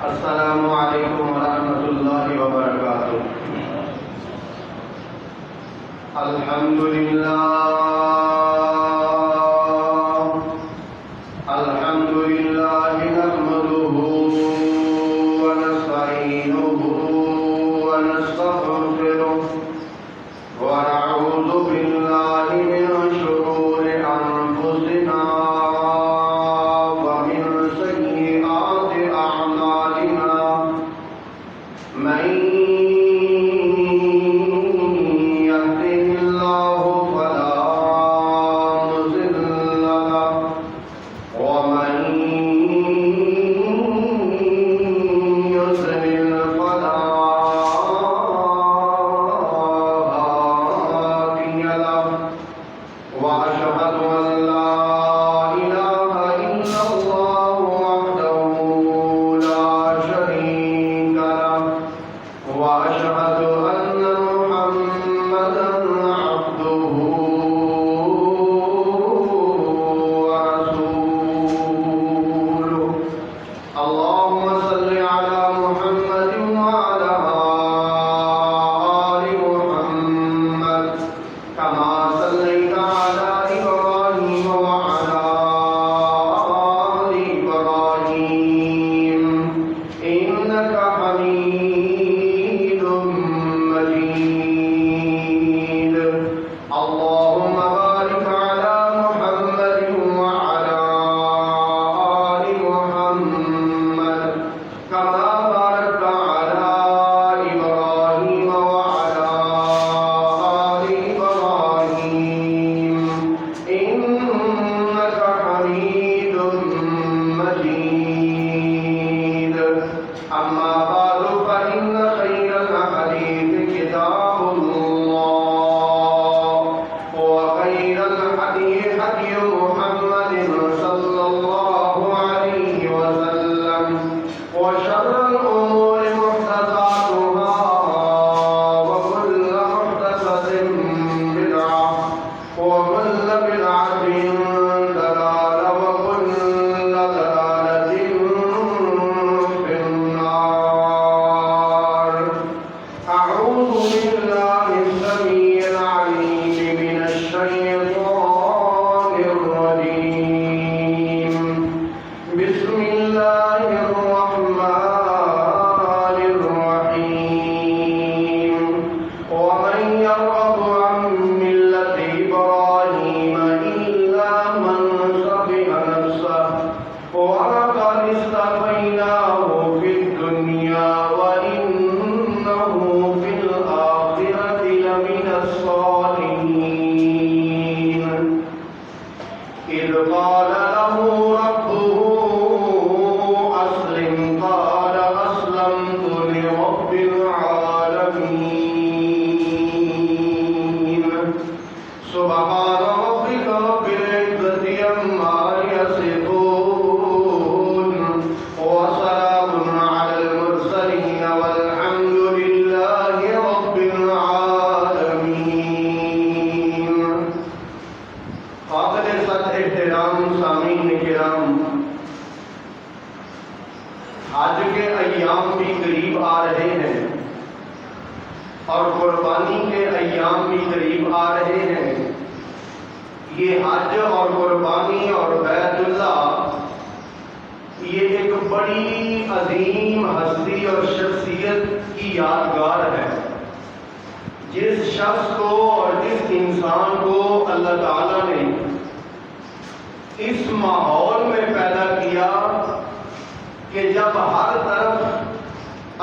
السلام علیکم ورحمۃ اللہ وبرکاتہ۔ الحمد للہ نحمده ونستعینه ونستغفره ونعوذ باللہ من شرور انفسنا ومن سیئات اعمالنا، من يهده الله فلا مضل له ومن يضلل فلا هادي له، وأشهد أن لا إله إلا الله وحده لا شريك له، وأشهد أن محمدا عبده ورسوله۔ اللهم صل على محمد وعلى آل محمد كما صليت على إبراهيم وعلى آل إبراهيم إنك حميد مجيد۔ اللهم بارك على محمد وعلى آل محمد كما باركت على إبراهيم وعلى آل إبراهيم إنك حميد مجيد۔ أما بعد فإن خير الحديث كتاب الله، وخير الهدي هدي محمد صلى الله عليه وسلم، وشر الأمور محدثاتها وكل محدثة بدعة وكل بدعة ضلالة وكل ضلالة في النار۔ أعوذ بالله السميع العليم من الشيطان الرجيم، بسم الله الرحمن الرحيم۔ ومن يرغب عن ملة إبراهيم إلا من سفه نفسه ولقد اصطفيناه في الدنيا وإنه في الآخرة لمن الصالحين۔ إذ قال له ربه أسلم قال أسلمت لرب العالمين۔ سبحان ربك رب العزة عما يصفون وسلام على المرسلين والحمد لله رب العالمين۔ قابل صد احترام سامعین کرام، حج کے ایام بھی قریب آ رہے ہیں اور قربانی کے ایام بھی قریب آ رہے ہیں۔ یہ حج اور قربانی اور بیت اللہ یہ ایک بڑی عظیم ہستی اور شخصیت کی یادگار ہے۔ جس شخص کو اور جس انسان کو اللہ تعالیٰ نے اس ماحول میں پیدا کیا کہ جب ہر طرف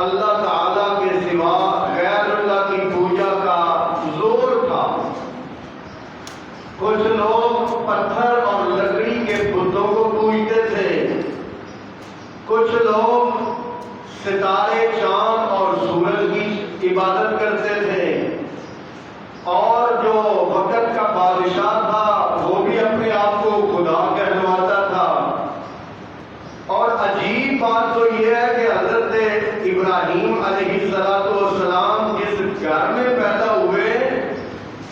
اللہ تعالیٰ کے سوا غیر اللہ کی پوجا کا زور تھا، کچھ لوگ پتھر اور لکڑی کے بتوں کو پوجتے تھے، کچھ لوگ ستارے، چاند اور سورج کی عبادت کرتے تھے، اور جو وقت کا بادشاہ تھا وہ بھی اپنے آپ کو خدا کہلواتا تھا۔ اور عجیب بات تو یہ ہے کہ حضرت ابراہیم علیہ السلام جس گھر میں پیدا ہوئے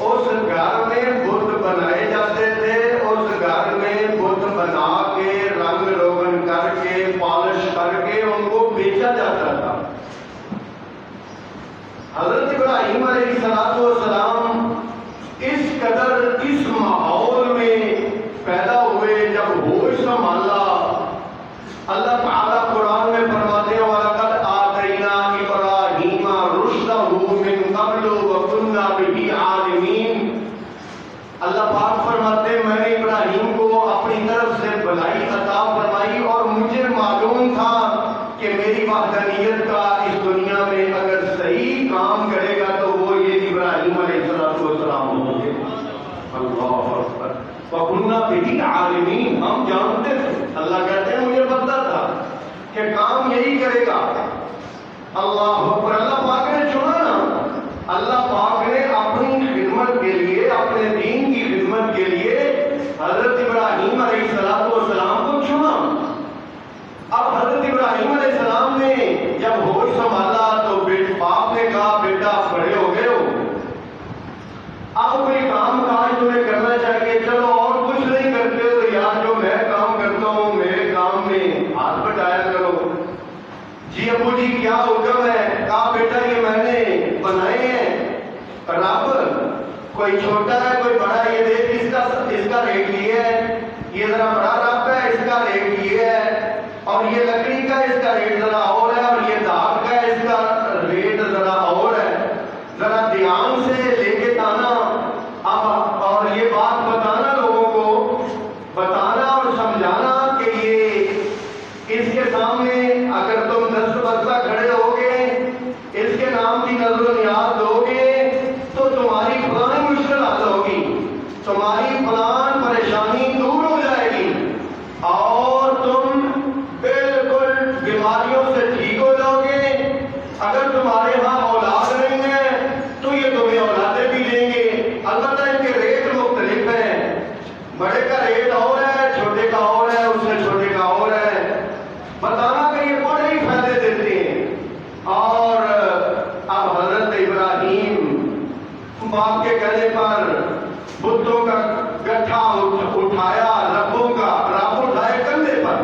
اس گھر میں بت بنائے جاتے تھے، اس گھر میں بت بنا کے رنگ روغن کر کے پالش کر کے ان کو بیچا علیہ السلام اس قدر اس ماحول میں پیدا ہوئے، جب ہوش سنبھالا، اللہ تعالیٰ قرآن میں فرماتے ہیں وَلَقَدْ آتَيْنَا إِبْرَاهِيمَ رُشْدَهُ مِن قَبْلُ وَكُنَّا بِهِ عَالِمِينَ۔ اللہ پاک فرماتے ہیں میں نے ابراہیم کو اپنی طرف سے بھلائی عطا فرمائی اور مجھے معلوم تھا کہ میری وحدانیت کا اس دنیا میں اگر صحیح کام کرے گا تو وہ یہ ابراہیم علیہ السلام ہوں گے۔ اللہ اکبر۔ وَكُنَّا بِهِ عَالِمِينَ، ہم جانتے تھے، اللہ کہتے ہیں مجھے پتہ تھا کہ کام یہی کرے گا۔ اللہ اکبر۔ اللہ پاک نے چنا نا، اللہ پاک نے اپنی خدمت کے لیے، اپنے دین کی خدمت کے لیے حضرت ابراہیم علیہ السلام کو چنا۔ اب حضرت ابراہیم علیہ السلام نے جب ہوش سنبھالا تو باپ نے کہا بیٹا بڑے ہو گئے ہو، اب کوئی کام کاج تمہیں کرنا چاہیے، چلو اور کچھ نہیں کرتے تو یار جو میں کام کرتا ہوں میرے کام میں ہاتھ بٹایا کرو۔ جی ابو جی کیا حکم ہے؟ کہا بیٹا یہ میں نے بنائے ہیں رب، کوئی چھوٹا ہے کوئی بڑا، یہ دیکھ اس کا ریٹ یہ ہے، یہ ذرا بڑا رب ہے اس کا ریٹ یہ ہے، اور یہ لکڑی کا اس کا ریٹ ذرا اور ہے، اور یہ دھات کا اس کا ریٹ ذرا اور ہے، ذرا دھیان سے لے کے آنا اب، اور یہ بات بتانا لوگوں کو، بتانا اور سمجھانا کہ یہ اس کے سامنے اگر تم دست بستہ کھڑے ہوگے، اس کے نام کی نظر و نیاز دو گے تو تمہاری فلان مشکل حل ہوگی، تمہاری فلان پریشانی دور ہو جائے گی اور تم بالکل بیماریوں سے ٹھیک ہو جاؤ گے۔ اگر تمہارے ہاں اولاد نہیں ہے تو یہ تمہیں اولادیں بھی دیں گے، البتہ ان کے ریٹ مختلف ہیں، بڑے کا ریٹ اور ہے، چھوٹے کا اور ہے، اس سے چھوٹے کا اور ہے، بتانا کہ یہ بڑے ہی فائدے دیتے ہیں۔ اور اب حضرت ابراہیم باپ کے کہنے پر بتوں کا گٹھا اٹھایا، ربوں کا رب اٹھائے کندھے پر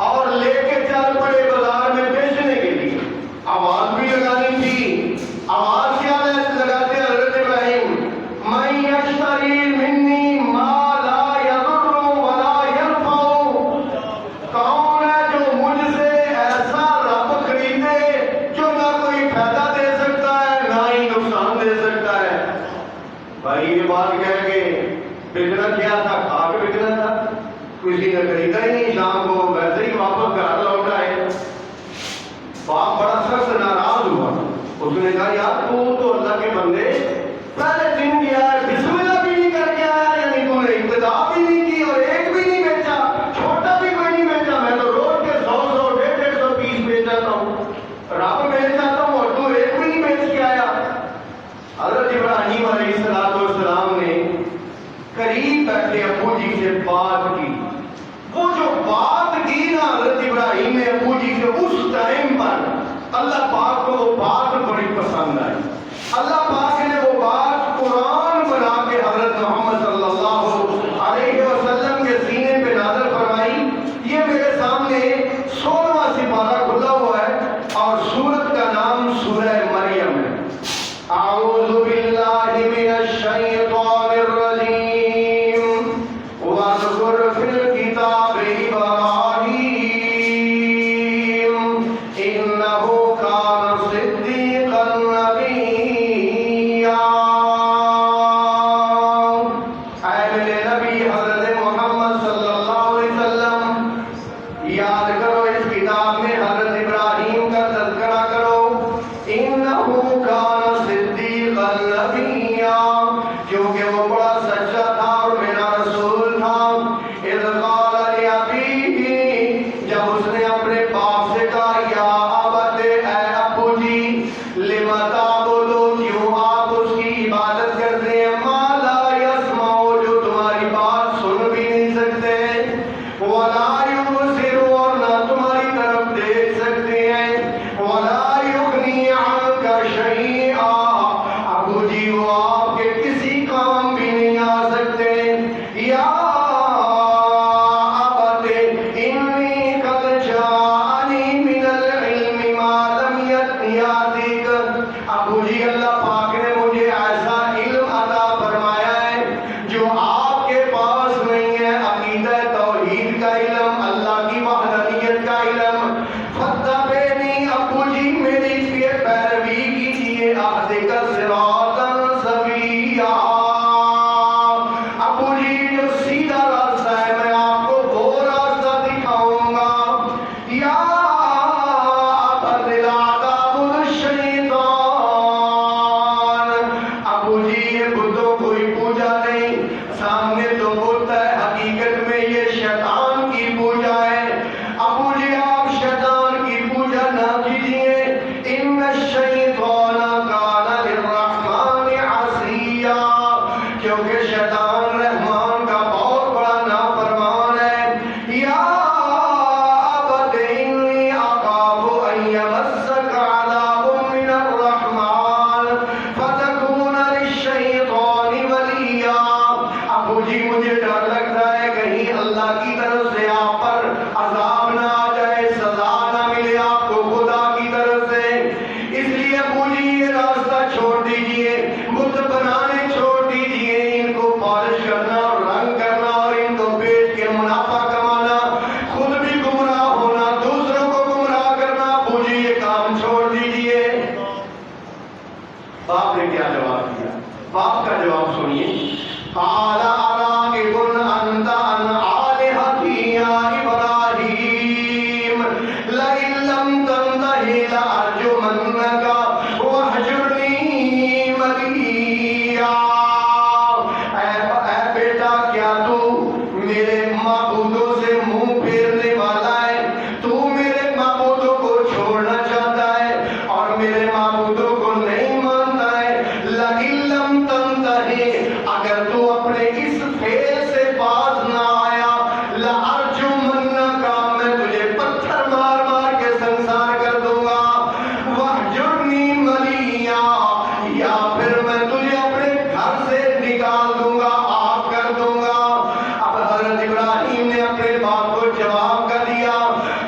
اور لے کے چل پڑے بازار میں بیچنے کے لیے۔ آواز بھی لگانی تھی، آواز کیا لگاتے حضرت ابراہیم؟ من یشتری منی ما لا یضر ولا ینفع، کون ہے جو مجھ سے ایسا رب خریدے جو نہ کوئی فائدہ دے سکتا ہے نہ ہی نقصان دے سکتا ہے۔ بھائی یہ بات کہہ کے بیچنا کیا تھا؟ کھا کے بیچنا تھا، کسی نے خریدا ہی نہیں، شام کو ویسے ہی واپس گھر لوٹ آئے۔ باپ بڑا سخت ناراض ہوا، اس نے کہا یار تو اللہ کے بندے پہلے دن گیا ہے، بسم اللہ بھی نہیں کر کے آیا، یعنی تو نے ابتدا بھی نہیں کی اور ایک بھی نہیں بیچا، چھوٹا بھی کوئی نہیں بیچا، میں تو روز کے 100 150 پیس بیچ جاتا ہوں، رب بیچ جاتا ہوں اور تو ایک بھی نہیں بیچ کے آیا۔ حضرت ابراہیم علیہ السلام نے قریب بیٹھے ابو جی سے بات کی، وہ جو بات کی نا حضرت ابراہیم نے ابو جی سے اس ٹائم پر، اللہ پاک کو وہ بات بڑی پسند آئی۔ اللہ پاک نے وہ بات قرآن بنا کے حضرت محمد صلی اللہ علیہ وسلم کے سینے پہ نازل فرمائی۔ یہ میرے سامنے 16واں سپارہ کھلا ہوا ہے اور سورت کا نام سورہ مریم ہے۔ اعوذ باللہ من الشیطان الرجیم واذکر فی الکتاب لئن لم تنتهِ لأرجمنك واہجرنی مليا۔ اے بیٹا کیا تو میرے معبودوں سے منہ پھیرنے والا ہے؟ تو میرے معبودوں کو چھوڑنا چاہتا ہے اور میرے معبودوں کو نہیں مانتا ہے؟ لئن لم تنتهِ، اگر تو اپنے اس فعل سے باز نہ آیا، لأرجمنک، میں تجھے پتھر مار مار کے سنسار کر دوں گا، واہجرنی ملیا، یا پھر میں تجھے اپنے گھر سے نکال دوں گا، آف کر دوں گا۔ اب حضرت ابراہیم نے اپنے باپ کو جواب کر دیا،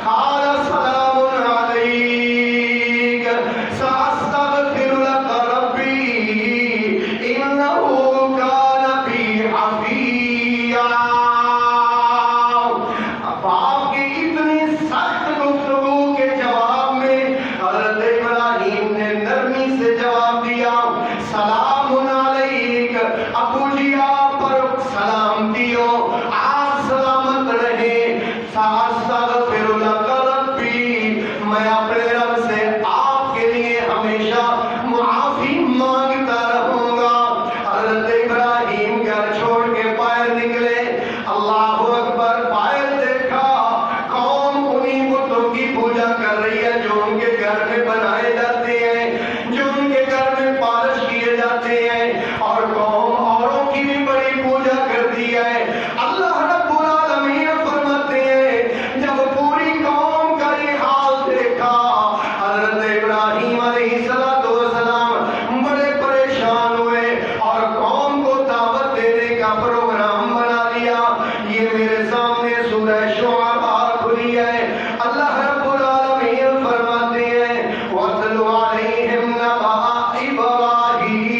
قال سلام علیک سأستغفر لك ربی انہ کان بی حفیا۔ باپ کی اتنی سخت گفتگو کے جواب میں حضرت ابراہیم نے نرمی سے جواب دیا، سلام علیک، ابو جی آپ پر سلامتی ہو، آپ سلامت رہیں، سأستغفر لك ربی، میں اپنے رب سے آپ کے لیے ہمیشہ معافی مانگتا رہوں گا۔ حضرت ابراہیم گھر چھوڑ کے باہر نکلے، اللہ اکبر، باہر دیکھا قوم انہی بتوں کی پوجا کر رہی ہے جو ان کے گھر میں بنائے جاتے ہیں، جو ان کے گھر میں پالش کیے جاتے ہیں، اور قوم اوروں کی بھی بڑی پوجا کرتی ہے۔ اللہ رب العالمین فرماتے ہیں جب پوری قوم کا یہ حال دیکھا، حضرت ابراہیم علیہ السلام بڑے پریشان ہوئے اور قوم کو دعوت دینے کا پروگرام بنا لیا۔ یہ میرے سامنے سورہ شعراء کھلی ہے، اللہ رب العالمین فرماتے ہیں وَاتْلُ عَلَيْهِمْ نَبَأَ إِبْرَاہِيمَ،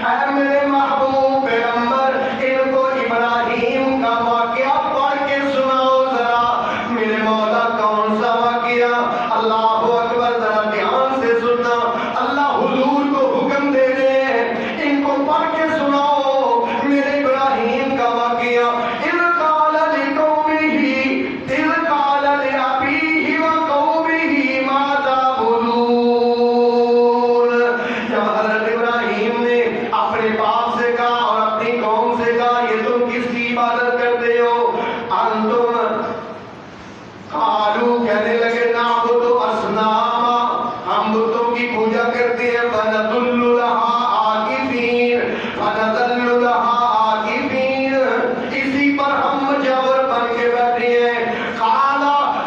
اے میرے محبوب پیغمبر، ان کو ابراہیم کا واقعہ پڑھ کے سناؤ ذرا۔ میرے مولا کون سا واقعہ؟ اللہ اکبر، ذرا دھیان سے سننا، اللہ حضور کو حکم دے رہے ہیں ان کو پڑھ کے سناؤ میرے ابراہیم کا واقعہ۔ اِذْ قَالَ لِقَوْمِهِ، اِذْ قَالَ لِأَبِيهِ وَقَوْمِهِ مَا تَعْبُدُونَ، جب حضرت ابراہیم نے اپنے باپ سے کہا اور اپنی قوم سے کہا یہ تم کس کی عبادت کرتے ہو؟ انتم، قالو، کہنے لگے، نعبد اصناما، ہم بتوں کی پوجا کرتے ہیں، فنظل لها عاکفین، فنظل لها عاکفین، اسی پر ہم مجاور بن کے بیٹھے ہیں۔ قال،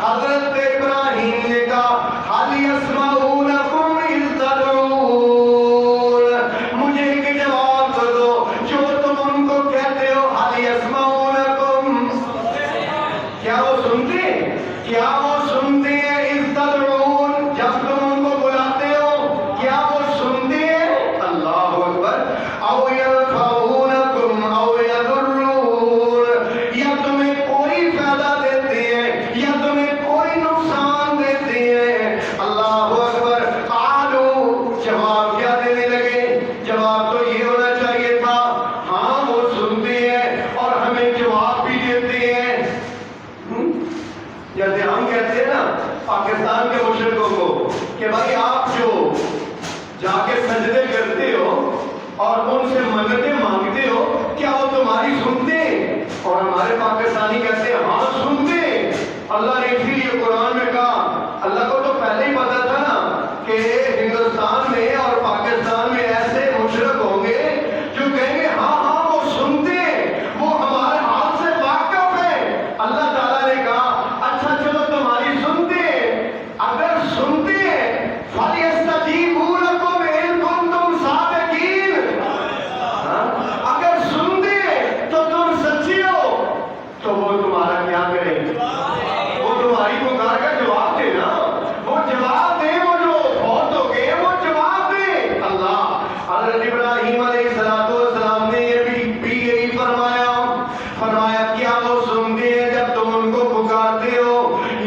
حضرت ابراہیم نے کہا، هل يسمعونکم اذ تدعون، مجھے ایک جواب دو جو تم ان کو کہتے ہو، هل يسمعونکم، کیا وہ سنتے ہیں؟ کیا وہ سنتے ہیں؟ اذ تدعون، جب تم ان کو بلاتے ہو، کیا وہ سنتے ہیں؟ اللہ اکبر۔ او ينفعونکم او يضرون، یا تمہیں کوئی فائدہ دیتے ہیں یا تمہیں کوئی نقصان دیتے ہیں۔ اللہ اکبر۔ قالو، جواب کیا دینے لگے؟ جواب تو یہ ہونا چاہیے تھا، ہاں وہ سنتے ہیں اور ہمیں جواب بھی دیتے ہیں۔ جیسے ہم کہتے ہیں نا پاکستان کے مشرکوں کو کہ بھائی آپ جو جا کے سجدے کرتے ہو اور ان سے منتیں مانگتے ہو، کیا وہ تمہاری سنتے ہیں؟ اور ہمارے پاکستانی کہتے ہیں ہاں سنتے ہیں۔ اللہ نے اسی لیے قرآن میں کہا، اللہ کو تو پہلے ہی پتا تھا نا کہ ہندوستان میں اور پاکستان میں ایسے مشرک ہوں گے جو کہیں گے ہاں ہاں وہ سنتے ہیں، وہ ہمارے حال سے واقف ہے۔ اللہ تعالیٰ نے کہا اچھا چلو تمہاری سنتے ہیں، اگر سنتے ہیں فَلْيَسْتَجِيبُوا لَكُمْ إِن كُنتُمْ صَادِقِينَ، اگر سنتے ہیں تو تم سچے ہو، تو وہ تمہارا کیا کریں؟ وہ تمہاری پکار کا جواب دے نا، وہ جواب دے، وہ جو بہت ہو گئے وہ جواب دے۔ اللہ، حضرت ابراہیم علیہ السلام نے یہ بھی یہی فرمایا کیا وہ سنتے ہیں جب تم ان کو پکارتے ہو،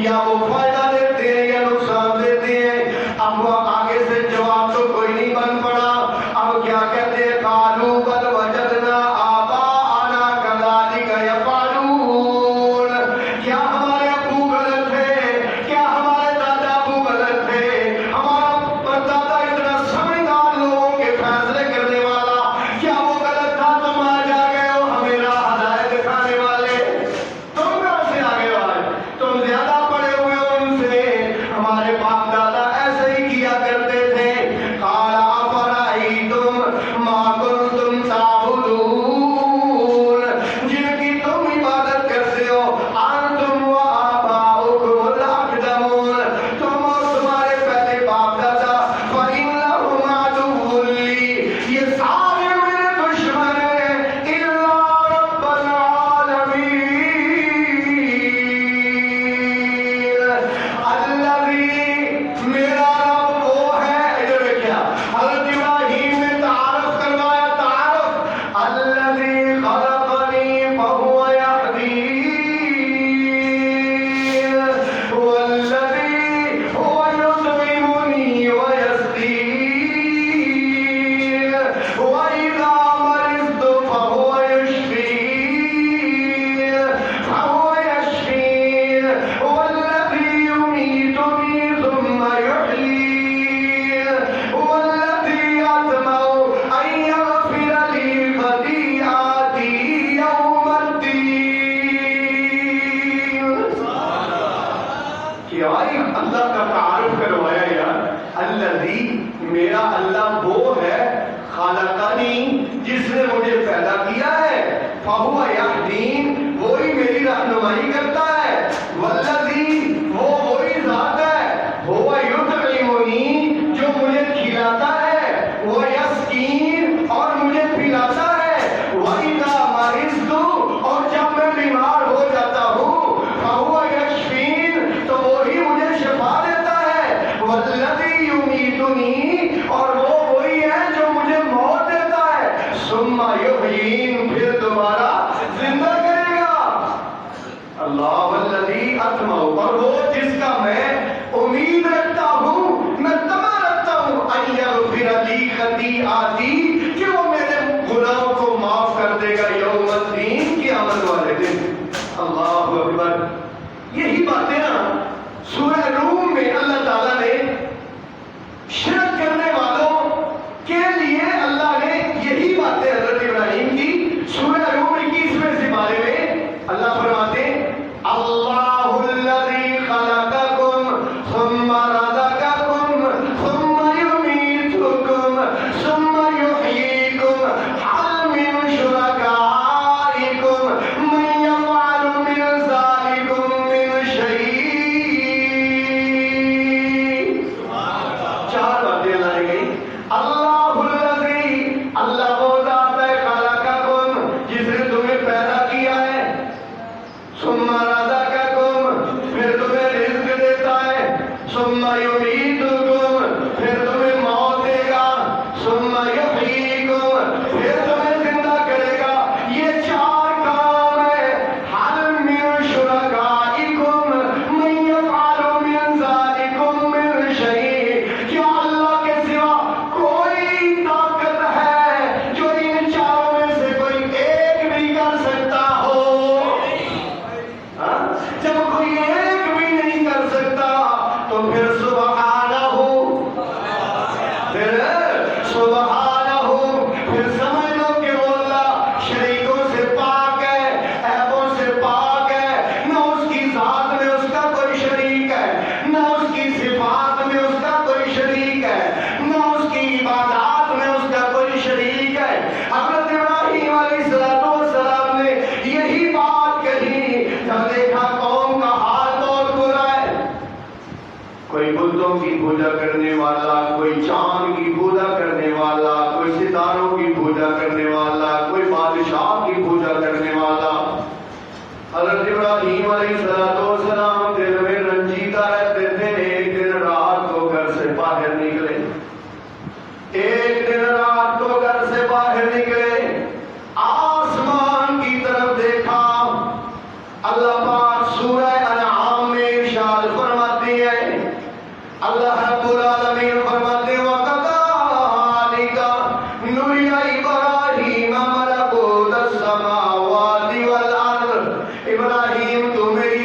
یا وہ فائدہ دیتے ہیں یا نقصان دیتے ہیں؟ اب وہ آگے سے جواب تو کوئی نہیں بن پڑا، اب کیا کہتے ہیں؟ قالوا بل وجدنا آباءنا كذلك يفعلون، کیا ہمارے بھائی اللہ کا تعارف کروایا یار، الذی میرا اللہ وہ ہے، خلقنی جس نے مجھے پیدا کیا ہے، فہو یہدین وہی میری رہنمائی کرتا ہے، والذی وہ وہی ذات ہے، ہوا یطعمنی جو مجھے کھلاتا ہے، ویسقین اور مجھے پلاتا ہے، وَإِذَا مَرِضْتُ اور جب میں بیمار ہو جاتا ہوں، فَهُوَ يَشْفِينِ تو وہی مجھے شفا دیتا ہے، وَالَّذِي يُمِيتُنِي اور وہ وہی ہے جو مجھے موت دیتا ہے، ثُمَّ يُحْيِينِ پھر دوبارہ زندہ کرے گا، اللہ والذی اطمع اور وہ جس کا میں امید رکھتا ہوں، میں تمنا رکھتا ہوں، ان یغفر لی خطیئاتی کہ وہ میرے گناہوں کو معاف کر دے گا یوم الدین قیامت والے دن۔ اللہ اکبر، یہی باتیں نا سورہ روم میں اللہ تعالیٰ نے شرک کرنے والوں کے لیے اللہ نے یہی باتیں حضرت ابراہیم کی سورہ روم 21ویں سپارے میں اللہ فرماتے ہیں اللہ الذی خلقکم ثم رزقکم ثم یمیتکم ثم یحییکم هل من شرکائکم من یفعل من ذلکم من شیء۔ چار باتیں اللہ نے کہی، اللہ الذی اللہ وہ ذات ہے، خلقکم جس نے تمہیں پیدا کیا ہے، ثم رزقکم پھر تمہیں رزق دیتا ہے، ثم یمیتکم پھر تمہیں موت دے گا، ثم یحییکم پھر تمہیں زندہ کرے گا، یہ چار کام ہے، هل من شرکائکم من یفعل من ذلکم من شیء کیا اللہ کے سوا کوئی طاقت ہے جو ان چاروں میں سے کوئی ایک بھی کر سکتا ہو؟ جب کوئی ایک بھی نہیں کر سکتا تو پھر سبحانہ پھر سبحانہ پھر سمجھ لو کہ وہ اللہ شریکوں سے پاک ہے، عیبوں سے پاک ہے، نہ اس کی ذات میں اس کا کوئی شریک ہے، نہ اس کی صفات میں اس کا کوئی شریک ہے، نہ اس کی عبادات میں اس کا کوئی شریک ہے۔ حضرت ابراہیم علیہ السلام نے یہی بات کہی جب دیکھا قوم کا حال بہت برا ہے، کوئی بتوں کی پوجا کرنے والا، کوئی چاند کی پوجا کرنے والا، کوئی ستاروں کی پوجا کرنے والا، کوئی بادشاہ کی پوجا کرنے والا۔ حضرت ابراہیم علیہ السلام دل میں رنجیدہ رہتے تھے، ایک دن رات کو گھر سے باہر نکلے، ایک دن رات کو گھر سے باہر نکلے، آسمان کی طرف دیکھا، اللہ پاک سورہ انعام میں ارشاد فرماتی ہے، اللہ رب العالمین فرماتے ہیں وَكَذَلِكَ نُرِيَ إِبْرَاهِيمَ مَلَكُوتَ السَّمَاوَاتِ وَالْأَرْضِ ابراہیم تو میری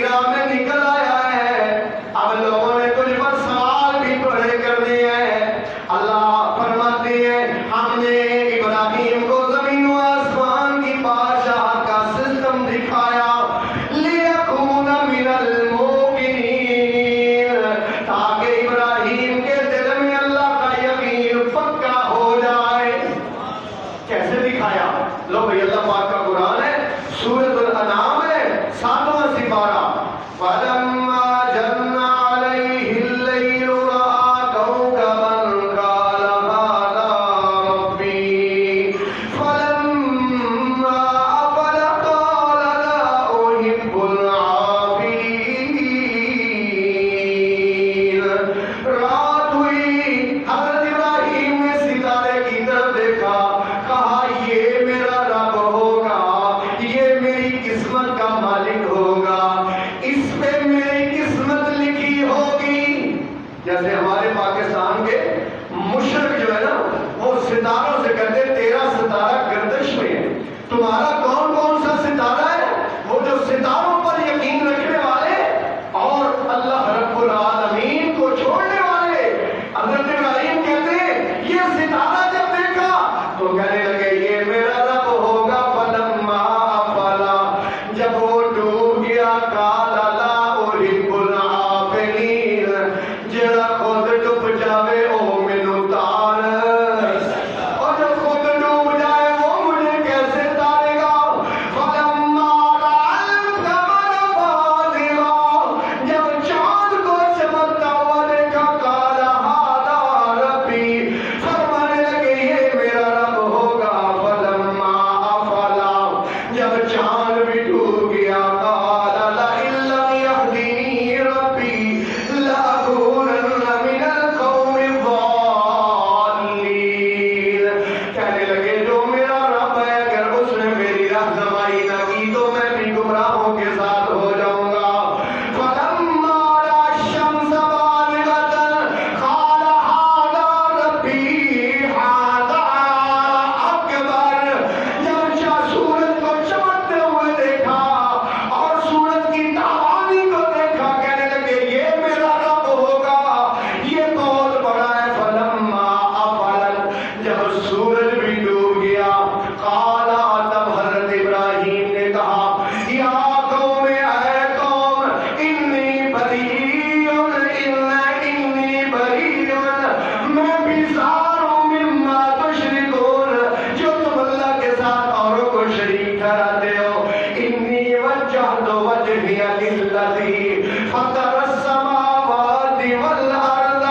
فطر السماوات والارض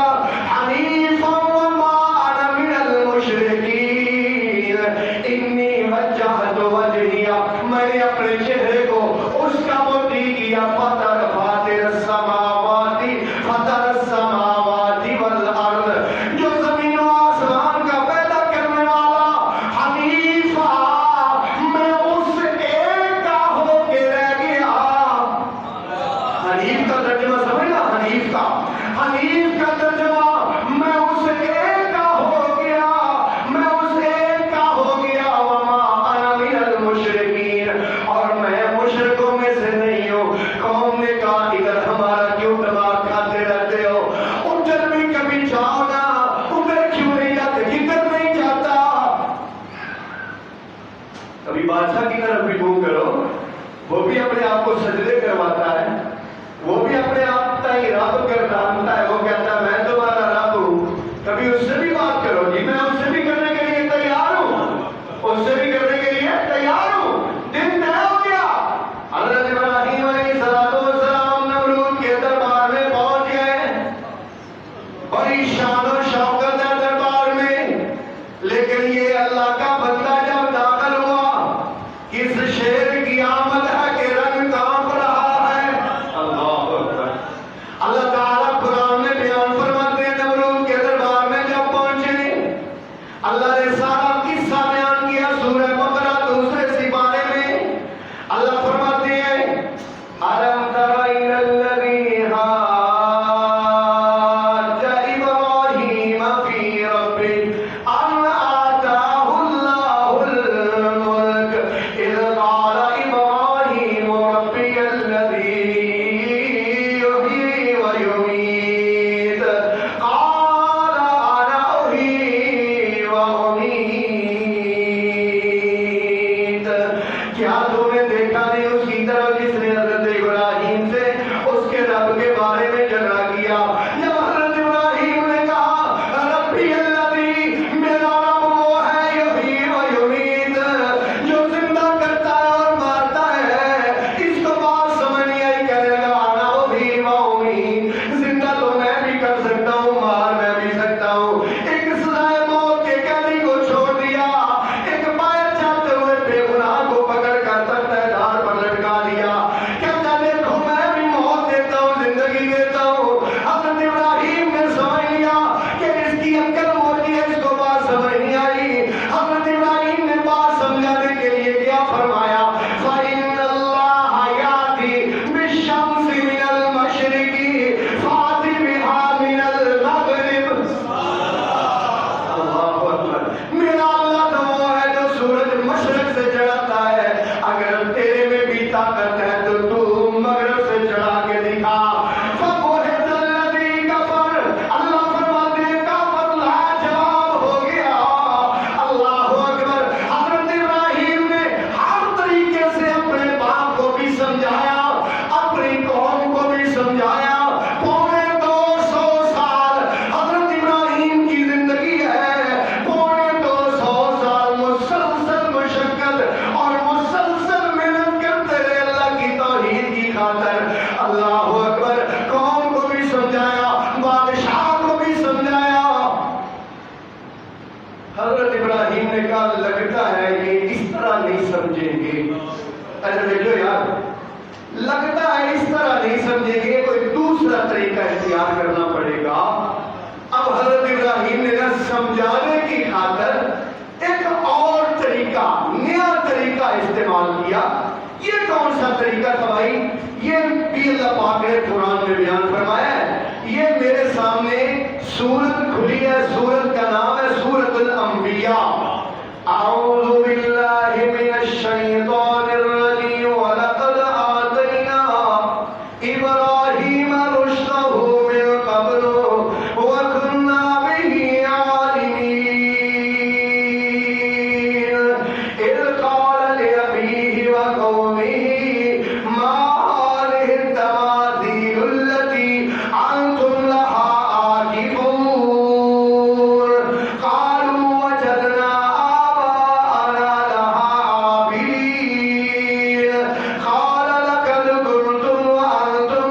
حنیفا وما انا من المشرکین انی وجہت وجہی میں نے اپنے چہرے کو اس کا متی کیا فطر فاطر السماوات فطر السماوات والارض جو زمین و آسمان کا پیدا کرنے والا حنیفا میں اس ایک کا ہو کے رہ گیا حنیف کا ترجمہ سمجھنا حنیف کا ترجمہ میں اس ایک کا ہو گیا وما انا من المشرکین اور میں مشرکوں میں سے نہیں ہوں قوم نے کہا ادھر ہمارا کیوں دماغ کھاتے رہتے ہو ادھر بھی کبھی جاؤ نا ادھر کیوں نہیں جاتے کدھر نہیں جاتا کبھی بادشاہ کی طرف بھی منہ کرو وہ بھی اپنے آپ کو سجدے کرواتا ہے وہ بھی اپنے آپ تائی رب کر ڈالتا ہے وہ کہتا ہے میں تمہارا رب ہوں کبھی اس سے بھی بات کرو جی میں اس سے بھی کرنے کے لیے تیار ہوں اس سے بھی کرنے کے لیے تیار ہوں دن طے ہو گیا حضرت ابراہیم علیہ السلام نمرود کے دربار میں پہنچ گئے بڑی شان و شوکت ہے دربار میں لیکن یہ اللہ کا بندہ جب داخل ہوا کس شیر کی آمد ہے کہ رنگ کانپ رہا ہے اللہ اکبر اللہ تعالیٰ قرآن میں بیان فرماتے ہیں نمرود کے دربار میں جب پہنچے اللہ نے سارا قصہ بیان کیا سورہ بقرہ دوسرے سپارے میں اللہ فرماتے ہیں أَلَمْ تَرَ إِلَى الَّذِي حَاجَّ إِبْرَاهِيمَ فِي رَبِّهِ أَنْ آتَاهُ اللَّهُ الْمُلْكَ إِذْ قَالَ إِبْرَاهِيمُ رَبِّيَ الَّذِي يُحْيِي وَيُمِيتُ قَالَ أَنَا أُحْيِي وَأُمِيتُ کیا تم نے دیکھا نہیں اس کی طرف جس نے حضرت ابراہیم سے اس کے رب کے بارے میں جھگڑا کیا جب حضرت ابراہیم نے کہا ربی الذی میرا رب وہ ہے یحیی و یمیت جو زندہ کرتا ہے اور مارتا ہے اس کو بات سمجھ نہیں آئی کہنے لگا انا احیی و امیت زندہ تو میں بھی کر سکتا ہوں مار میں بھی سکتا ہوں ایک سزائے موت کے قیدی کو چھوڑ دیا ایک باہر جاتے ہوئے بے گناہ کو پکڑ کر تخت دار پر لٹکا دیا کہتا دیکھو میں بھی موت دیتا ہوں زندگی دیتا ہوں حضرت ابراہیم نے سمجھ لیا کہ اس کی عقل موٹی ہے اس کو بات سمجھ نہیں آئی حضرت ابراہیم نے بات سمجھانے کے لیے کیا فرمایا فَإِنَّ اللَّهَ يَأْتِي بِالشَّمْسِ مِنَ الْمَشْرِقِ فَأْتِ بِهَا مِنَ الْمَغْرِبِ اللہ اکبر میرا اللہ تو وہ ہے جو سورج مشرق سے چڑھتا ہے اگر تیرے میں بھی طاقت ہے تو تو مغرب سے چڑھا کے دکھا فَبُهِتَ الَّذِي كَفَرَ اللہ فرماتے ہیں کافر لاجواب ہو گیا اللہ اکبر حضرت ابراہیم نے ہر طریقے سے اپنے باپ کو بھی سمجھایا اپنی قوم کو بھی سمجھایا پونے 200 سال حضرت ابراہیم کی زندگی ہے پونے 200 سال مسلسل مشقت اور مسلسل محنت کرتے رہے اللہ کی توحید کی خاطر اللہ اکبر قوم کو بھی سمجھایا بادشاہ کو بھی سمجھایا حضرت ابراہیم نے کہا لگتا ہے یہ اس طرح نہیں سمجھیں گے اچھا دیکھو یار لگتا ہے اس طرح نہیں سمجھیں گے کوئی دوسرا طریقہ اختیار کرنا پڑے گا اب حضرت ابراہیم نے نہ سمجھانے کی خاطر ایک اور طریقہ نیا طریقہ استعمال کیا یہ کون سا طریقہ تھا بھائی یہ بھی اللہ پاک نے قرآن میں بیان فرمایا ہے یہ میرے سامنے سورت کھلی ہے سورت کا نام ہے سورت الانبیاء اعوذ باللہ من الشیطان الرجیم وَلَقَدْ آتَيْنَا إِبْرَاهِيمَ رُشْدَهُ مِنْ قَبْلُ وَكُنَّا بِهِ عَالِمِينَ إِذْ قَالَ لِأَبِيهِ وَقَوْمِهِ مَا هَٰذِهِ التَّمَاثِيلُ الَّتِي أَنْتُمْ لَهَا عَاكِفُونَ قَالُوا وَجَدْنَا آبَاءَنَا لَهَا عَابِدِينَ قَالَ لَقَدْ كُنتُمْ وَأَنْتُمْ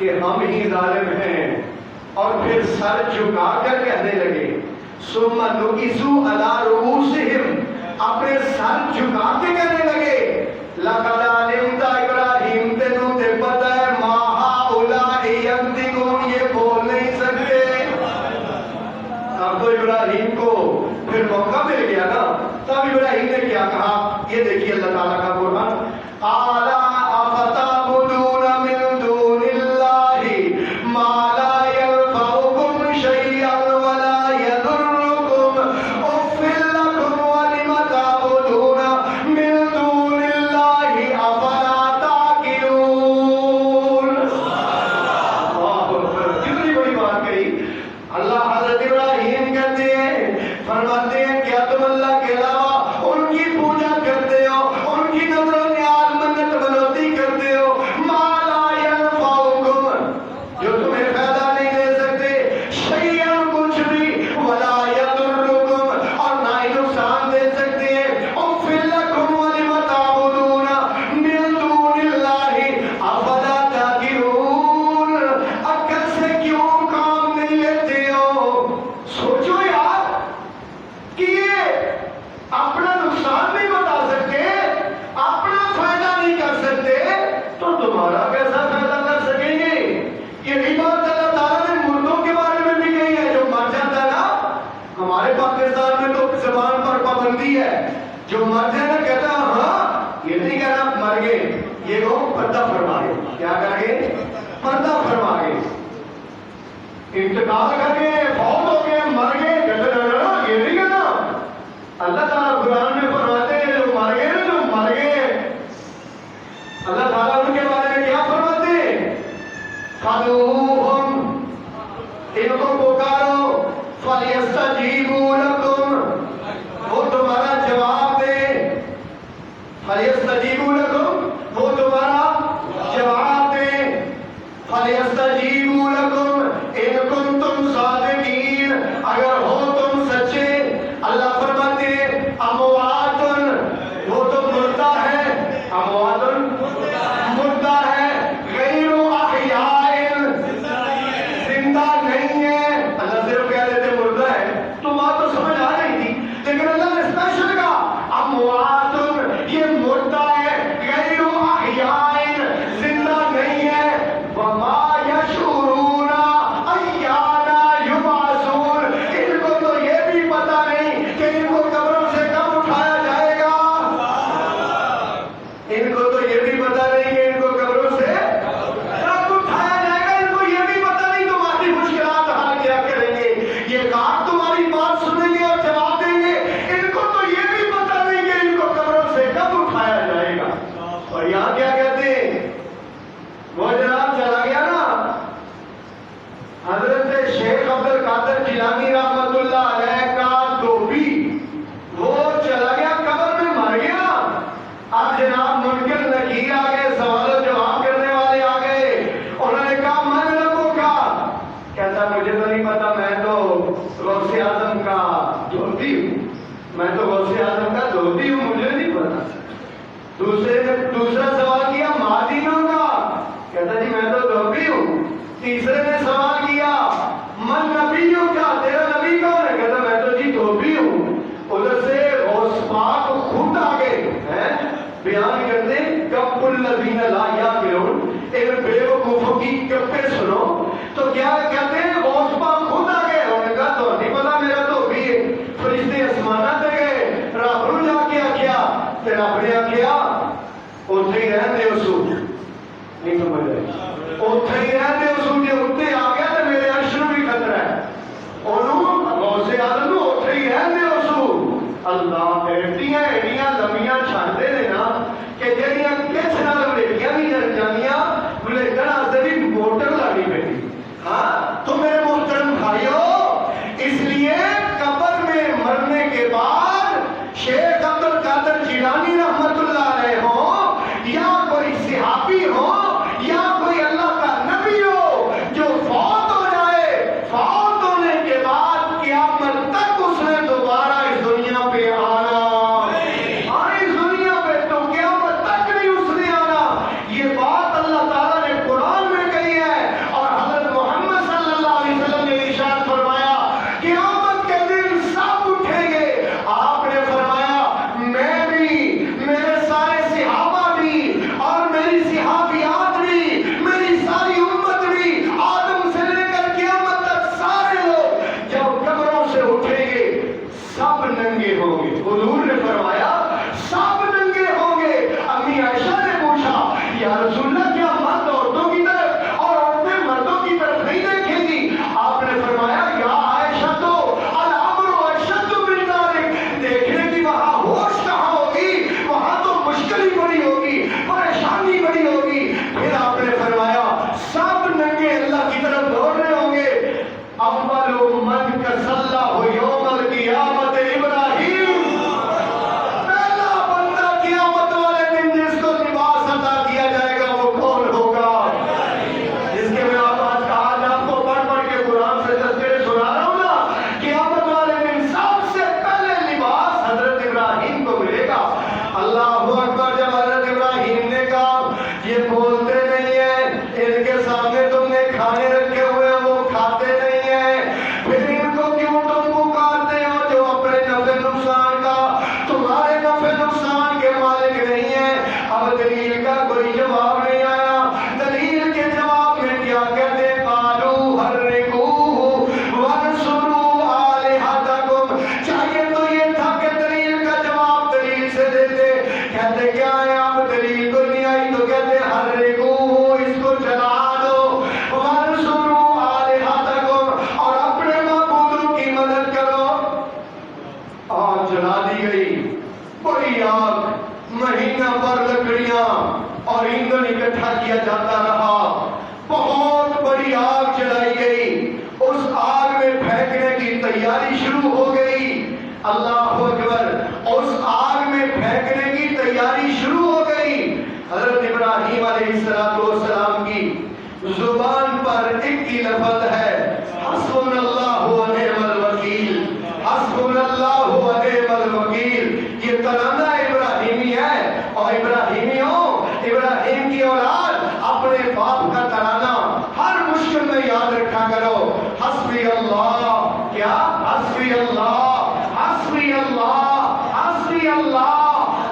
کہ ہم ہی ظالم ہیں، اور پھر سر جھکا کر کہنے لگے ثم نکسوا علی رؤوسہم، اپنے سر جھکا کے کہنے لگے لقد علمت ابراہیم، تینوں تے پتہ ہے ما ہؤلاء ینطقون، یہ بول نہیں سکتے۔ اب تو ابراہیم کو پھر موقع مل گیا نا، تب ابراہیم نے کیا کہا، یہ دیکھیے اللہ تعالیٰ کا قرآن، قال افتعبدون من دون اللہ ما لا ينفعكم شيئا ولا يضركم اف لكم ولم تعبدون من دون اللہ افلا تعقلون۔ کتنی بڑی بات کہی اللہ۔ حضرت ابراہیم کہتے ہیں، فرماتے ہیں کیا تم اللہ کے علاوہ ان کی پوجا کرتے ہو، ان کی نظر و نیاز منت منوتی کرتے ہو، ما لا ینفعکم، جو تمہیں فائدہ نہیں دے سکتے، شیئا کچھ بھی، ولا یضرکم، اور نہ ہی نقصان دے سکتے ہیں، اف لکم ولم تعبدون من دون اللہ افلا تعقلون، عقل سے کیوں کام نہیں لیتے ہو؟ سوچو یار کہ یہ اپنا نقصان نہیں بتا سکتے، اپنا فائدہ نہیں کر سکتے، تو تمہارا کیسا فائدہ کر سکیں گے؟ یہی بات اللہ تعالیٰ نے مردوں کے بارے میں بھی کہی ہے، جو مر جاتا ہے نا، ہمارے پاکستان میں تو زبان پر پابندی ہے، جو مر جائے نا کہتا ہے ہاں، یہ نہیں کہنا مر گئے، یہ کہو پردہ فرما گئے، کیا کر گئے؟ پردہ فرما گئے، انتقال کر گئے، فوت ہو گئے، مر گئے، کہتے ہیں نا یہ نہیں کہنا۔ اللہ تعالیٰ قرآن میں فرماتے ہیں جو مر گئے نا، جو مر گئے، اللہ تعالیٰ ان کے بارے میں کیا فرماتے ہیں؟ فَادْعُوهُمْ، ان کو پکارو، فَلْيَسْتَجِيبُوا لَكُمْ، وہ تمہارا جواب دے، فَلْيَسْتَجِيبُوا لَكُمْ، وہ تمہارا جواب دے، فَلْيَسْتَجِيبُوا لَكُمْ إِن كُنتُمْ صَادِقِينَ، اگر ہو تم سچے۔ اللہ فرماتے ہیں اموات، وہ تو مردہ ہے، اموات مردہ ہے، غیر احیاء، زندہ نہیں ہے۔ اللہ صرف کہہ دیتے مردہ ہے تو بات تو سمجھ آ رہی تھی، لیکن اللہ نے اسپیشل کہا اموات، یہ مردہ ہے، غیر احیاء، زندہ نہیں ہے، وما یشعرون ایان یبعثون، ان کو تو یہ بھی پتہ نہیں کہ ان کو قبروں سے کب اٹھایا جائے گا، ان کو تو یہ بھی پتہ نہیں کہ ان کو قبروں سے کب اٹھایا جائے گا، ان کو یہ بھی پتہ نہیں تمہاری مشکلات حل کیا کریں گے، یہ کار تمہاری بات سنیں گے اور جواب دیں گے، ان کو تو یہ بھی پتہ نہیں کہ ان کو قبروں سے کب اٹھایا جائے گا۔ اور یہاں کیا کہتے ہیں، وہ جناب چلا گیا نا حضرت شیخ عبد القادر جیلانی رحمت اللہ علیہ کا دھوبی، وہ چلا گیا قبر میں مر گیا۔ اب جناب منکر نکیر آ گئے، سوال و جواب کرنے والے آ گئے، انہوں نے کہا من ربک کا، کہتا مجھے تو نہیں پتا، میں تو غوث اعظم کا دھوبی ہوں، میں تو غوث اعظم کا دھوبی ہوں، مجھے نہیں پتا۔ دوسرے نے دوسرا سوال کیا مادینوں کا، کہتا جی میں تو دھوبی ہوں۔ تیسرے نے سوال کیا من نبیوں کا، تیرا نبی کون ہے، کہتا میں تو جی دھوبی ہوں۔ ادھر سے غوث پاک خود آگے ہیں بیان کرتے کب الذین لا یعقلون، ان بے وقوفوں کی گپیں سنو، تو کیا کہتے ہیں غوث پاک خود آگے، انہوں نے کہا تو نہیں پتا میرا دھوبی ہے۔ فرشتے آسمانہ تے گئے، رب نو جا کے آکھیا تے رب نے آکھیا اوتھے ہی رہن دے اسو، نہیں سمجھ رہے، اوتھے ہی رہن دے اسو، جے اتنے آ گیا تو میرے عرش نو بھی خطرہ ہے، انہوں غوث اعظم نو اوتھے ہی رہن دے اسو۔ اللہ ایڈیاں لمیاں چھانتے نے نا کہ جہاں کس نال ولیٹیاں بھی جانیاں، ولیٹن واسطے بھی موٹر لانی پی۔ ہاں تم کھانے رکھے ہوئے ہیں وہ کھاتے نہیں ہیں، پھر ان کو کیوں تم پکارتے ہو جو اپنے نفع نقصان کا تمہارے نفع نقصان کے مالک نہیں ہیں؟ اب دلیل کا کوئی جواب نہیں آیا۔ دلیل کے جواب میں کیا کہتے ہیں؟ قالوا حرقوه وانصروا آلہتکم۔ چاہیے تو یہ تھا کہ دلیل کا جواب دلیل سے دیتے، کہتے کیا ہے؟ آپ دلیل کو نہیں آئی تو کہتے حرقوه، اس کو جلا دو، وانصروا آلہتکم، اور اپنے معبودوں کی مدد کرو۔ آگ جلا دی گئی، بڑی آگ، مہینہ پر لکڑیاں اور ایندھن اکٹھا کیا جاتا رہا، بہت بڑی آگ جلائی گئی، اس آگ میں پھینکنے کی تیاری شروع ہو گئی۔ اللہ اکبر، اس آگ میں پھینکنے کی تیاری شروع ہو گئی۔ حضرت ابراہیم علیہ السلام کی زبان پر ایک ہی لفظ ہے، حسبنا اللہ و نعم الوکیل، حسبنا اللہ و نعم الوکیل۔ یہ ترانہ ابراہیمی ہے، اور ابراہیم کی اولاد اپنے باپ کا ترانہ ہر مشکل میں یاد رکھا کرو، حسبی اللہ، کیا؟ حسبی اللہ، حسبی اللہ، حسبی اللہ۔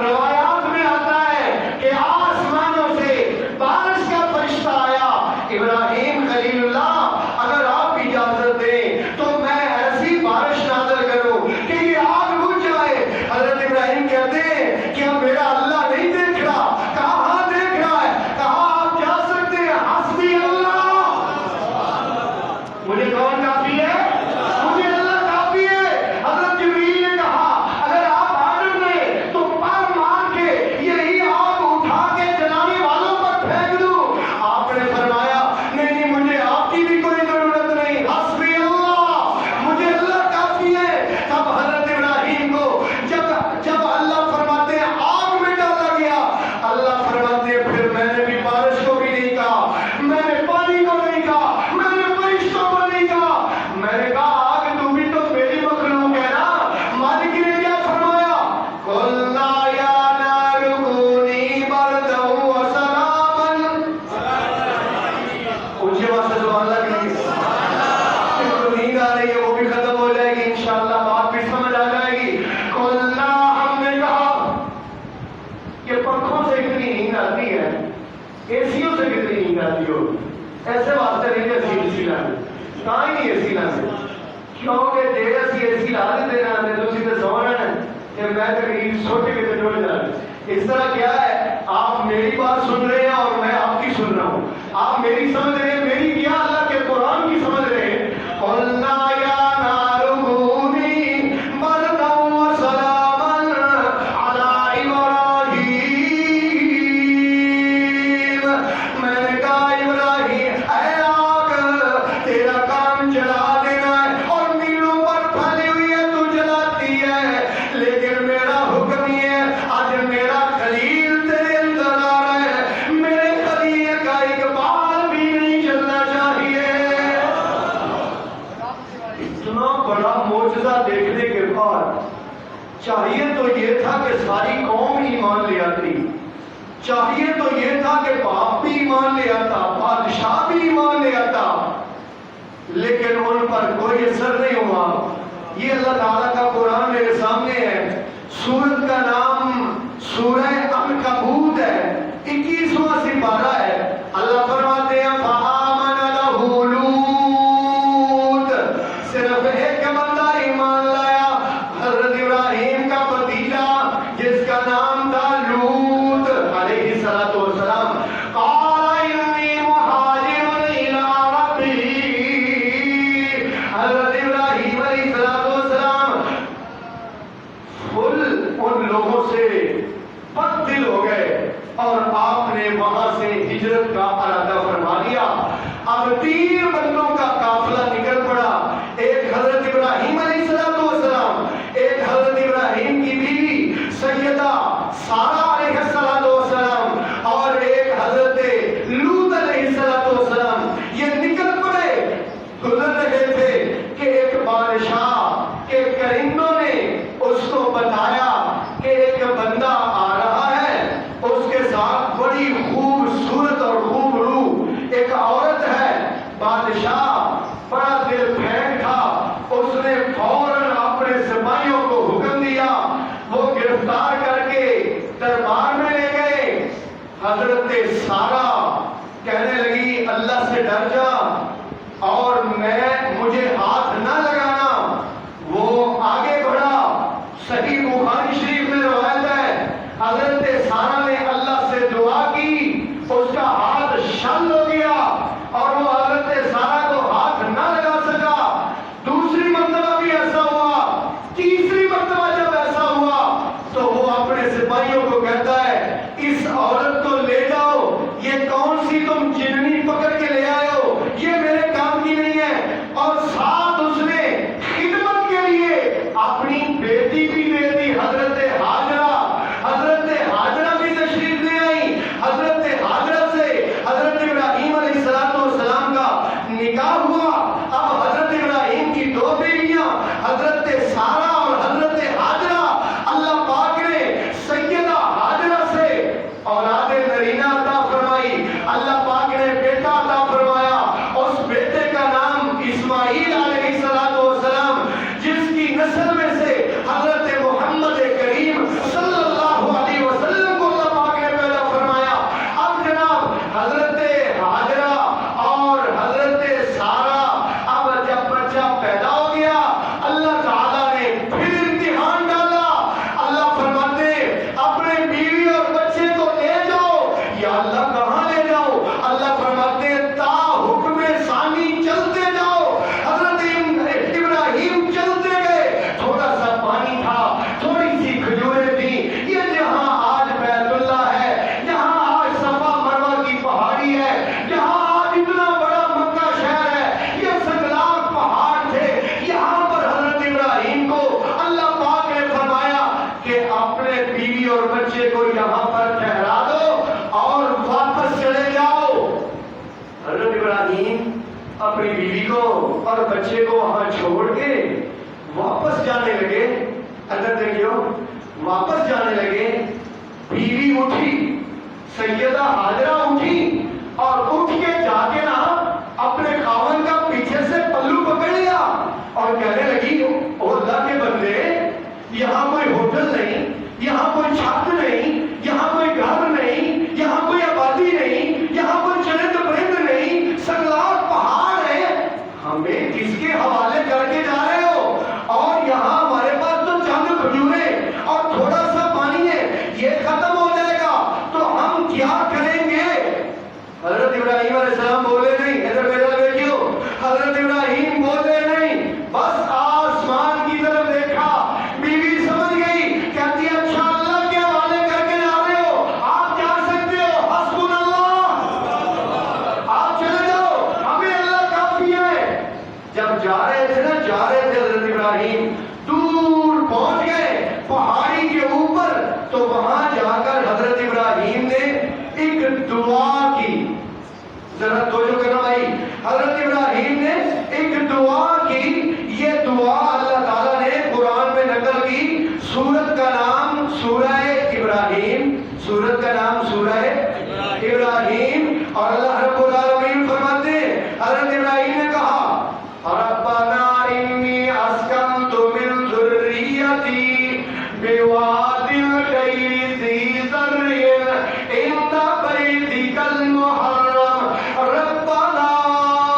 روایات میں آتا ہے کہ آسمانوں سے بارش کا فرشتہ آیا، ابراہیم خلیل اللہ اگر آپ اجازت دیں تو میں ایسی بارش نازل کروں کہ یہ آگ بجھ جائے۔ حضرت ابراہیم کہتے ہیں کہ اب میرا اللہ نہیں دیکھ رہا، کہاں دیکھ رہا ہے؟ کہاں آپ جا سکتے ہیں؟ حسبی اللہ، مجھے کون کافی ہے؟ مجھے اللہ کافی ہے۔ حضرت جبریل نے کہا اگر آپ آدم نے تو پر مار کے یہی آگ اٹھا کے جلانے والوں پر پھینک دوں۔ آپ نے فرمایا نہیں، مجھے آپ کی بھی کوئی ضرورت نہیں، حسبی اللہ، مجھے اللہ کافی ہے۔ تب حضرت ابراہیم کو جب اللہ فرماتے ہیں آگ میں ڈالا گیا، اللہ فرماتے ہیں پھر میں نے بھی بارش کو بھی نہیں کہا، میں نے پانی کو نہیں کہا، میں نے فرشتوں کو نہیں کہا، میں نے کہا آگ تو بھی تو میری مخلوق ہے نا۔ مالک نے کیا فرمایا؟ قُلْنَا يَا نَارُ كُونِي بَرْدًا وَسَلَامًا، اونچی آواز سے سبحان اللہ کہیے۔ جن کو نیند آ رہی ہے وہ بھی ختم ہو جائے گی انشاءاللہ، بات بھی سمجھ آ جائے گی۔ قُلْنَا، ہم نے کہا کہ پنکھوں سے کتنی نیند آتی ہے، اے سیوں سے کتنی نیند آتی ہو، ایسے واسطے نہیں کہ اے سی لانے، کہاں ہی نہیں اے سی لانے، کیونکہ جے اسی اے سی لا دیتے نا تو تسی تے سو رہے ہیں کہ میں تقریر سوچ کے تے جڑ جانے۔ اس طرح کیا ہے، آپ میری بات سن رہے ہیں اور میں آپ کی سن رہا ہوں، آپ میری سمجھ رہے ہیں، میری کیا اللہ کے قرآن کی سمجھ رہے ہیں۔ قُلْنَا يَا نَارُ كُونِي بَرْدًا وَسَلَامًا عَلَىٰ إِبْرَاهِيمَ، میں نے کہا ابراہیم اے آگ تیرا کام جلا دینا ہے، اور میلوں پر پھیلی ہوئی ہے تو جلاتی ہے، لیکن میرا حکم یہ ہے آج میرا خلیل تیرے اندر آ رہا ہے، میرے خلیل کا ایک بال بھی نہیں جلنا چاہیے۔ اتنا بڑا معجزہ دیکھنے کے بعد چاہیے تو یہ تھا کہ ساری قوم ایمان لے آتی، چاہیے تو یہ تھا کہ باپ بھی ایمان لے آتا، بادشاہ بھی ایمان لے آتا، لیکن ان پر کوئی اثر نہیں ہوا۔ یہ اللہ تعالیٰ کا قرآن میرے سامنے ہے، سورت کا نام سورہ عنکبوت ہے، 21واں سپارہ ہے۔ اللہ فرماتے ہیں فآمن لہ لوط، صرف ایک بندہ ایمان لایا، حضرت ابراہیم کا بھتیجا جس کا نام تھا لوط علیہ السلام۔ قال انی مہاجر الی ربی، حضرت ابراہیم علیہ السلام ان لوگوں سے بد دل ہو گئے اور آپ نے وہاں سے ہجرت کا ارادہ فرما لیا۔ اب 3 بندوں کا قافلہ نکل پڑا، ایک حضرت ابراہیم علیہ السلام، ایک حضرت ابراہیم کی بیوی سیدہ سارہ علیہ السلام، اور ایک حضرت لوط علیہ السلام۔ یہ نکل پڑے، گزر رہے تھے کہ ایک بادشاہ کے کرندوں نے اس کو بتایا کہ ایک بندہ آ رہا ہے، اس کے ساتھ بڑی خوبصورت اور خوب روح ایک عورت ہے، بادشاہ بڑا دل پھینک تھا، اس نے فوراً اپنے سپاہیوں کو حکم دیا، وہ گرفتار کر کے دربار میں لے گئے۔ حضرت سارہ کہنے لگی اللہ سے ڈر جا اور مجھے ہاتھ نہ لگانا۔ وہ آگے بڑھا، صحیح بخاری شریف میں روایت ہے، حضرت سارہ نے اللہ سے دعا کی، اس کا ہاتھ شل ہو گیا اور وہ حضرت سارہ کو ہاتھ نہ لگا سکا۔ دوسری مرتبہ بھی ایسا ہوا، تیسری مرتبہ جب ایسا ہوا تو وہ اپنے سپاہیوں کو کہتا ہے اس عورت کو لے جاؤ، یہ کون سی تم جننی پکڑ کے لے آئے ہو، یہ میرے کام کی نہیں ہے۔ اور ساتھ اس نے خدمت کے لیے اپنی بیٹی بھی دے دی، حضرت حاجرہ بھی تشریف لے آئی۔ حضرت حاجرہ سے حضرت ابراہیم علیہ السلام کا نکاح ہوا۔ اب حضرت ابراہیم کی دو بیویاں، حضرت سارہ اور حضرت حاجرہ، اللہ پاک نے سیدہ حاجرہ سے اولاد نرینہ عطا فرمائی، اللہ پاک نے بیٹا عطا فرمایا، اس بیٹے کا نام اسماعیل علیہ السلام، جس کی نسل میں سے حضرت محمد کریم صلی اللہ علیہ وسلم کو اللہ پاک نے پیدا فرمایا۔ اب جناب حضرت حاجرہ اور حضرت سارہ، اب جب بچہ پیدا ہو گیا اللہ تعالیٰ نے پھر امتحان ڈالا۔ اللہ فرماتے اپنے بیوی اور بچے کو لے جاؤ۔ یا اللہ کہاں لے جاؤ؟ اللہ فرماتے تا حکم ثانی چلتے جاؤ۔ حضرت ابراہیم چلتے گئے، تھوڑا سا پانی تھا، تھوڑی سی کھجوریں تھیں، یہ جہاں آج بیت اللہ ہے، جہاں آج صفا مروہ کی پہاڑی ہے، جہاں آج اتنا بڑا مکہ شہر ہے، یہ سنگلاخ پہاڑ تھے۔ یہاں پر حضرت ابراہیم کو اللہ پاک نے فرمایا کہ اپنے بیوی اور بچے کو یہاں پر ٹھہرا دو اور واپس چلے جاؤ۔ حضرت ابراہیم اپنی بیوی کو اور بچے کو وہاں چھوڑ کے واپس جانے لگے۔ اگر دیکھو واپس جانے لگے، بیوی اٹھی، سیدہ حاجرہ اٹھی اور اٹھ کے جا کے نا اپنے خاوند کا پیچھے سے پلو پکڑ لیا اور کہنے لگی او اللہ کے بندے، یہاں کوئی ہوٹل نہیں، یہاں کوئی چھت نہیں، یہاں کوئی گھر نہیں، یہاں کوئی آبادی نہیں، یہاں کوئی چرند پرند نہیں، سنگلاخ پہاڑ ہے، ہمیں کس کے حوالے کر کے جا رہے ہو؟ اور یہاں ہمارے پاس تو چند کھجوریں اور تھوڑا سا پانی ہے، یہ ختم ہو جائے گا تو ہم کیا کریں گے؟ حضرت ابراہیم علیہ السلام بولے نہیں، ادھر میرا دیکھیو، حضرت ابراہیم بولے نہیں، بس آسمان کی طرف دیکھا۔ بیوی سمجھ گئی، کہتی ہے اچھا اللہ کے حوالے کر کے جا رہے ہو، آپ جا سکتے ہو، حسبنا اللہ، آپ چلے جاؤ، ہمیں اللہ کافی ہے۔ جب جا رہے تھے حضرت ابراہیم دور پہنچ گئے پہاڑی کے اوپر، تو وہاں جا کر حضرت ابراہیم نے ایک دعا کی، ذرا توجہ کرنا بھائی، حضرت ابراہیم نے ایک دعا